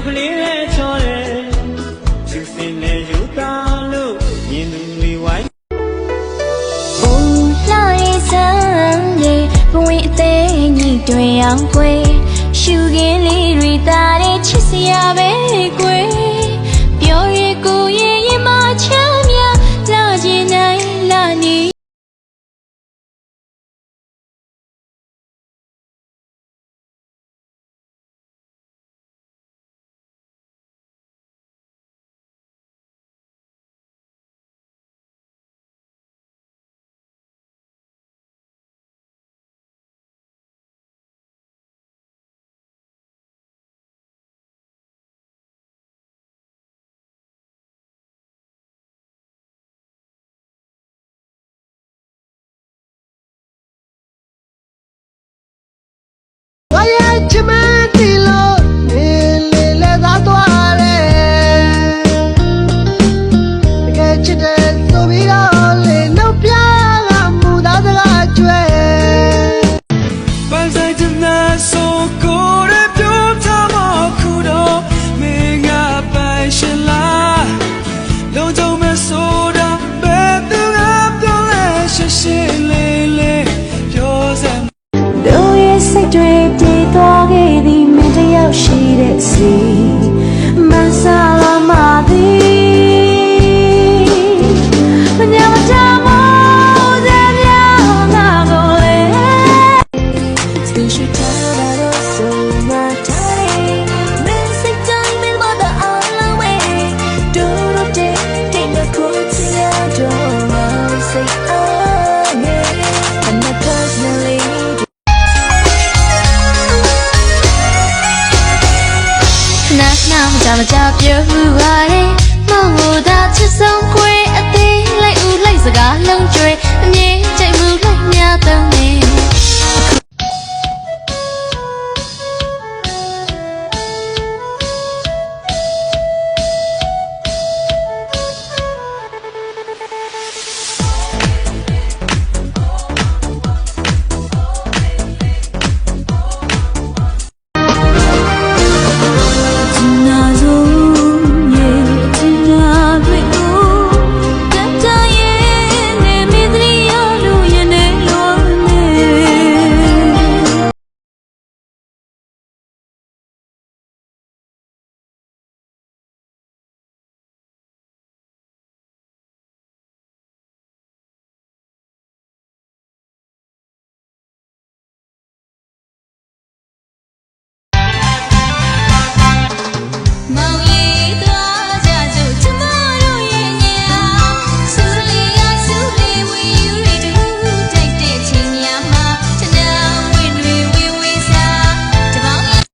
ကလေးနဲ့ချောတယ်သူစင်နဲ့ယူတာလို့မြင်သူတွေဝိုင်းအိုးလှရဲ့စမ်းလေးဘဝအသေးကြီးတွင်အောင်ကွယ်ရှူခင်းလေးတွေတာတဲ့ချစ်စရာပဲကွယ်ပြောရကိုရဲ့ရင်မချမ်းမြလာချင်နိုင်လာနေချမတီလို့လေလေလဲသာသွားတယ်တကယ်ချစ်တယ်ဆိုပြီးတော့လေနှုတ်ပြကမူသားစကားကျွဲပန်းဆိုင်ချင်တဲ့ဆိုကိုရပြုံးထားမခုတော့မင်းကပိုင်ရှင်လားလုံခြုံမဲ့ဆိုတာဘယ်သူကပြောလဲရှင်းရှင်းလေးလေးပြောစမ်းတို့ရဲ့စိတ်တွေပြေးသွားခဲ့သည်မင်းတယောက်ရှိတဲ့စီမဆာလာမသည်မညာမချမောတဲ့မြောင်းနာကိုလေ You should tell that also my time Missing time in what the all away Do the day take the cool to your door Say oh yeah And I personallyနာမကြပြောရတယ်မဟုတ်တာချစ်ဆုံးခွေအသေးလိုက်ဦးလိုက်စကားလုံးကျွေးအမြဲ